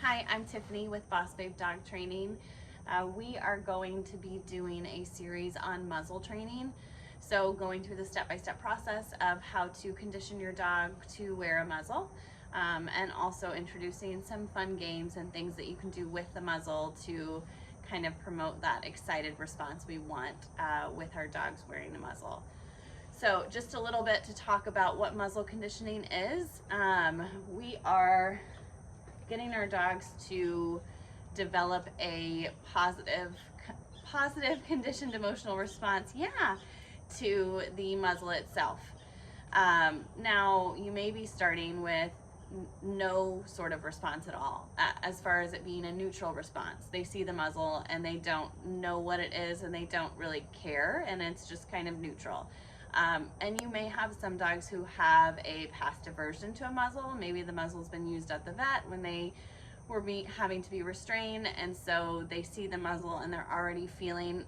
Hi, I'm Tiffany with Boss Babe Dog Training. We are going to be doing a series on muzzle training. So going through the step-by-step process of how to condition your dog to wear a muzzle, and also introducing some fun games and things that you can do with the muzzle to kind of promote that excited response we want with our dogs wearing a muzzle. So just a little bit to talk about what muzzle conditioning is. We are getting our dogs to develop a positive conditioned emotional response, to the muzzle itself. Now you may be starting with no sort of response at all, as far as it being a neutral response. They see the muzzle and they don't know what it is and they don't really care, and it's just kind of neutral. And you may have some dogs who have a past aversion to a muzzle. Maybe the muzzle's been used at the vet when they were having to be restrained, and so they see the muzzle and they're already feeling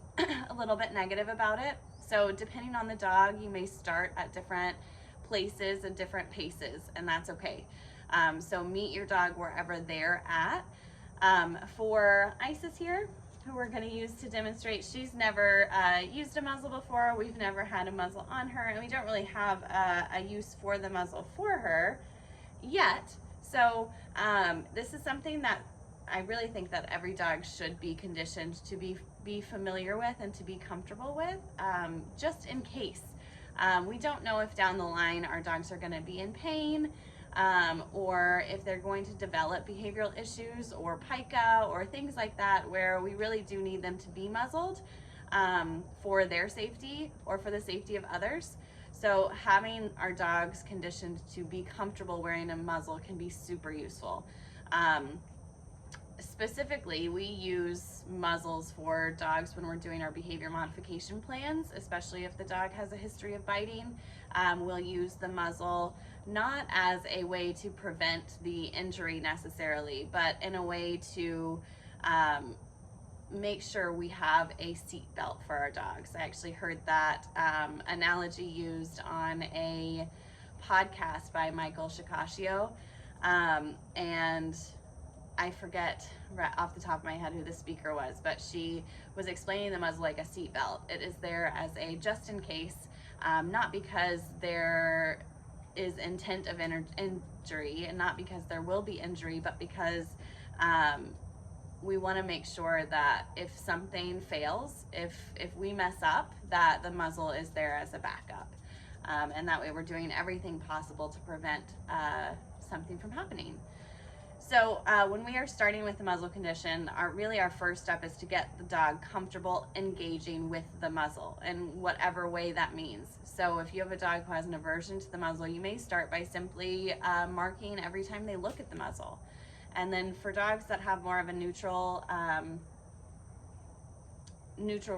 a little bit negative about it. So depending on the dog, you may start at different places and different paces, and that's okay. So meet your dog wherever they're at. For Isis here, who we're going to use to demonstrate, she's never used a muzzle before. We've never had a muzzle on her, and we don't really have a use for the muzzle for her yet. So this is something that I really think that every dog should be conditioned to be familiar with and to be comfortable with, just in case. We don't know if down the line our dogs are going to be in pain, or if they're going to develop behavioral issues or pica or things like that, where we really do need them to be muzzled for their safety or for the safety of others. So having our dogs conditioned to be comfortable wearing a muzzle can be super useful. Specifically, we use muzzles for dogs when we're doing our behavior modification plans, especially if the dog has a history of biting. We'll use the muzzle not as a way to prevent the injury necessarily, but in a way to make sure we have a seat belt for our dogs. I actually heard that analogy used on a podcast by Michael Shikashio, and I forget right off the top of my head who the speaker was, but she was explaining the muzzle like a seat belt. It is there as a just in case, not because there is intent of injury, and not because there will be injury, but because we want to make sure that if something fails, if we mess up, that the muzzle is there as a backup. And that way we're doing everything possible to prevent something from happening. So when we are starting with the muzzle condition, our first step is to get the dog comfortable engaging with the muzzle in whatever way that means. So if you have a dog who has an aversion to the muzzle, you may start by simply marking every time they look at the muzzle. And then for dogs that have more of a neutral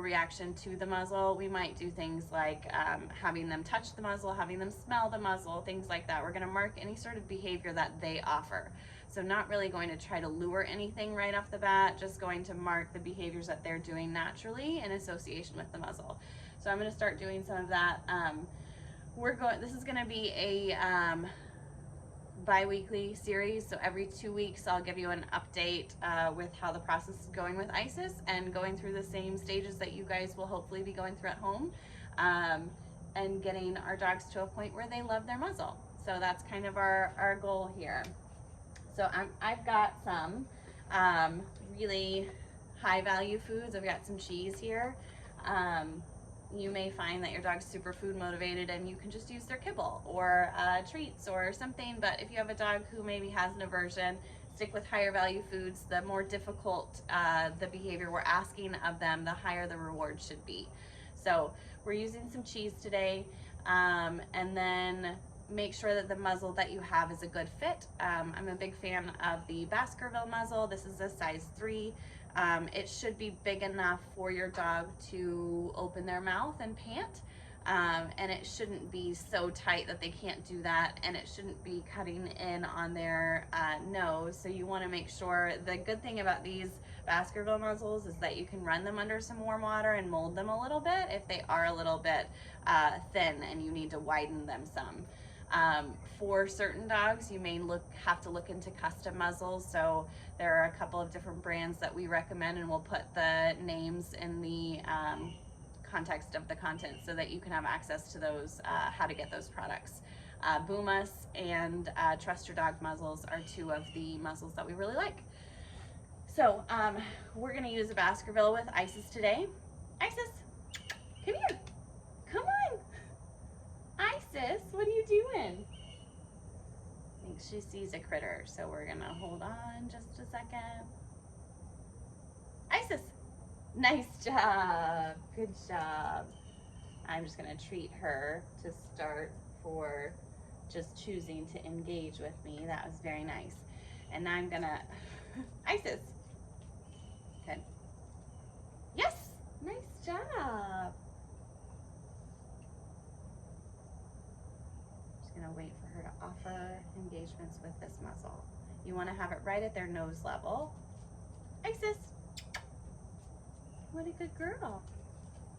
reaction to the muzzle, we might do things like having them touch the muzzle, having them smell the muzzle, things like that. We're going to mark any sort of behavior that they offer. So not really going to try to lure anything right off the bat, just going to mark the behaviors that they're doing naturally in association with the muzzle. So I'm going to start doing some of that. This is going to be a bi-weekly series, so every 2 weeks I'll give you an update with how the process is going with Isis, and going through the same stages that you guys will hopefully be going through at home, and getting our dogs to a point where they love their muzzle. So that's kind of our goal here. So I've got some really high value foods. I've got some cheese here. You may find that your dog's super food motivated and you can just use their kibble or treats or something, but if you have a dog who maybe has an aversion, stick with higher value foods. The more difficult the behavior we're asking of them, the higher the reward should be. So we're using some cheese today, and then make sure that the muzzle that you have is a good fit. I'm a big fan of the Baskerville muzzle. This is a size 3. It should be big enough for your dog to open their mouth and pant, and it shouldn't be so tight that they can't do that, and it shouldn't be cutting in on their nose. So you want to make sure, the good thing about these Baskerville muzzles is that you can run them under some warm water and mold them a little bit if they are a little bit thin and you need to widen them some. For certain dogs, you may have to look into custom muzzles. So there are a couple of different brands that we recommend, and we'll put the names in the context of the content so that you can have access to those, how to get those products. Boomus and Trust Your Dog muzzles are two of the muzzles that we really like. So we're gonna use a Baskerville with Isis today. Isis, come here. Come on. Isis, what are you doing? I think she sees a critter, so we're gonna hold on just a second. Isis, nice job, good job. I'm just gonna treat her to start for just choosing to engage with me. That was very nice. And now I'm gonna, Isis, good. Yes, nice job. Gonna wait for her to offer engagements with this muzzle. You want to have it right at their nose level. Isis, what a good girl.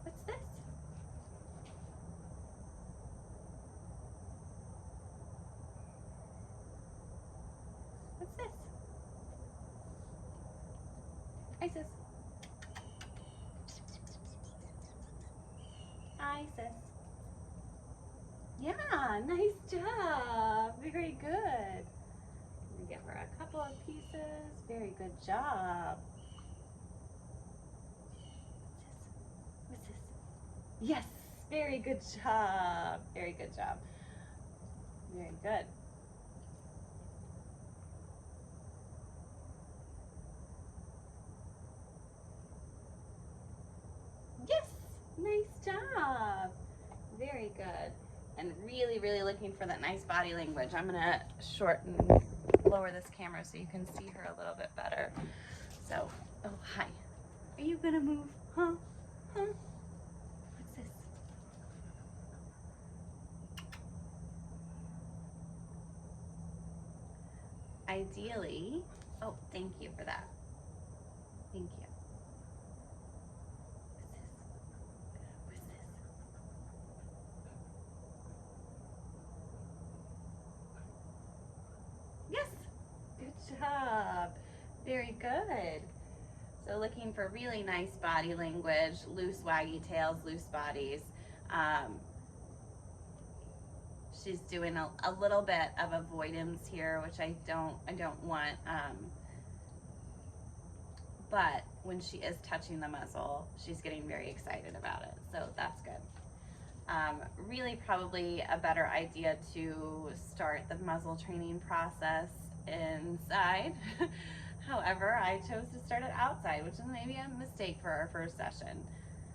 What's this? What's this? Isis. Isis. Yeah, nice job. Very good. Let me give her a couple of pieces. Very good job. What's this? Yes, very good job. Very good job. Very good. Yes, nice job. Very good. And really, really looking for that nice body language. I'm gonna lower this camera so you can see her a little bit better. So, oh, hi. Are you gonna move? Huh? Huh? What's this? Ideally, oh, thank you for that. Thank you. Job. Very good. So looking for really nice body language, loose waggy tails, loose bodies. She's doing a little bit of avoidance here, which I don't want. But when she is touching the muzzle, she's getting very excited about it. So that's good. Really probably a better idea to start the muzzle training process inside. However, I chose to start it outside, which is maybe a mistake for our first session.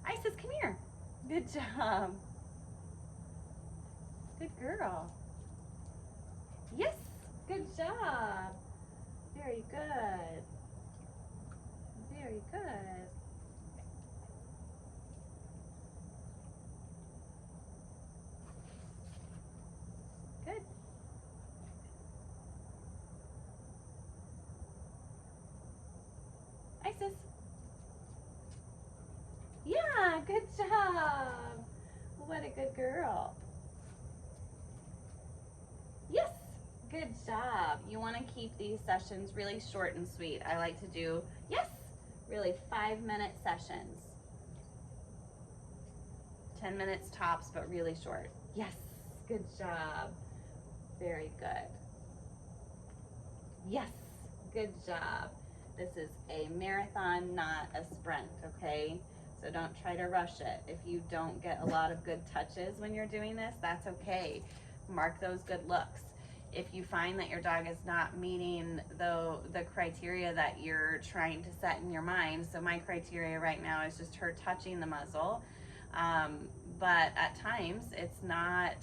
Isis, come here. Good job. Good girl. Yes, good job. Very good. Very good. Good. Isis. Yeah, good job. What a good girl. Yes, good job. You want to keep these sessions really short and sweet. I like to do, yes, really 5-minute sessions. 10 minutes tops, but really short. Yes, good job. Very good. Yes, good job. This is a marathon, not a sprint, okay? So don't try to rush it. If you don't get a lot of good touches when you're doing this, that's okay. Mark those good looks. If you find that your dog is not meeting the criteria that you're trying to set in your mind, so my criteria right now is just her touching the muzzle, but at times it's not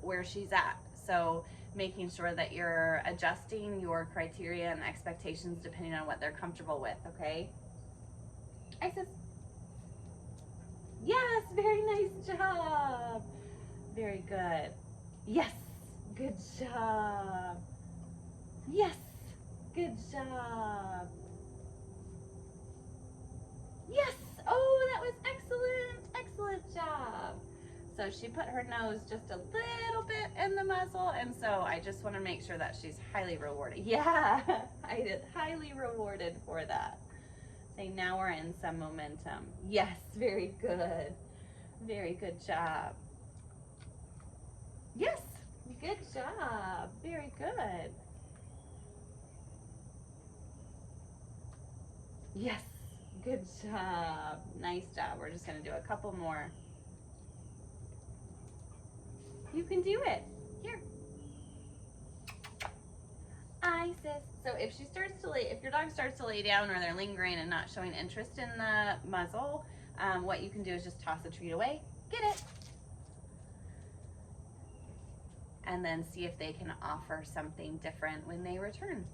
where she's at. So making sure that you're adjusting your criteria and expectations depending on what they're comfortable with, okay? Isis. Yes, very nice job. Very good. Yes, good job. Yes, good job. Yes, oh, that was excellent, excellent job. So she put her nose just a little bit in the muzzle, and so I just want to make sure that she's highly rewarded. Yeah, I did highly rewarded for that. Say, now we're in some momentum. Yes, very good. Very good job. Yes, good job. Very good. Yes, good job. Nice job. We're just going to do a couple more. You can do it. Here. Isis. So if she starts to if your dog starts to lay down or they're lingering and not showing interest in the muzzle, what you can do is just toss a treat away. Get it. And then see if they can offer something different when they return.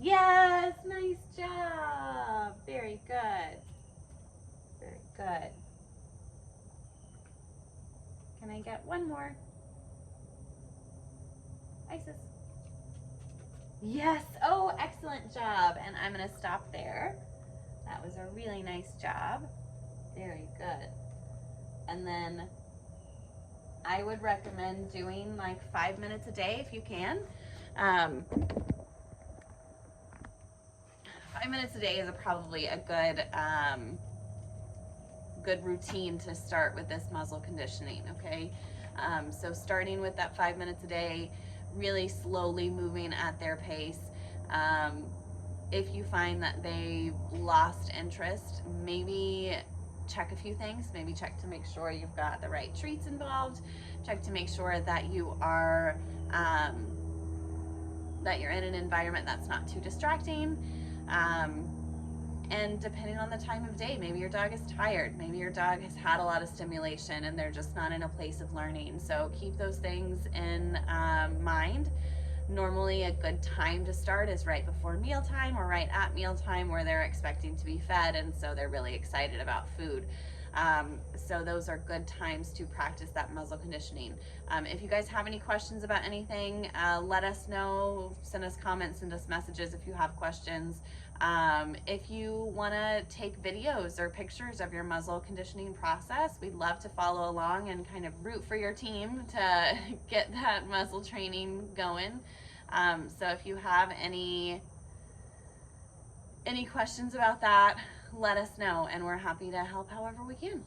Yes, nice job. Very good. Very good. Can I get one more? Isis. Yes. Oh, excellent job. And I'm going to stop there. That was a really nice job. Very good. And then I would recommend doing like 5 minutes a day if you can. 5 minutes a day is probably a good routine to start with this muzzle conditioning, okay? So starting with that 5 minutes a day, really slowly moving at their pace. If you find that they lost interest, maybe check a few things. Maybe check to make sure you've got the right treats involved. Check to make sure that you are that you're in an environment that's not too distracting. And depending on the time of day, maybe your dog is tired. Maybe your dog has had a lot of stimulation and they're just not in a place of learning. So keep those things in mind. Normally a good time to start is right before mealtime or right at mealtime where they're expecting to be fed, and so they're really excited about food. So those are good times to practice that muzzle conditioning. If you guys have any questions about anything, let us know. Send us comments, send us messages if you have questions. If you want to take videos or pictures of your muzzle conditioning process, we'd love to follow along and kind of root for your team to get that muzzle training going. So if you have any questions about that, let us know, and we're happy to help however we can.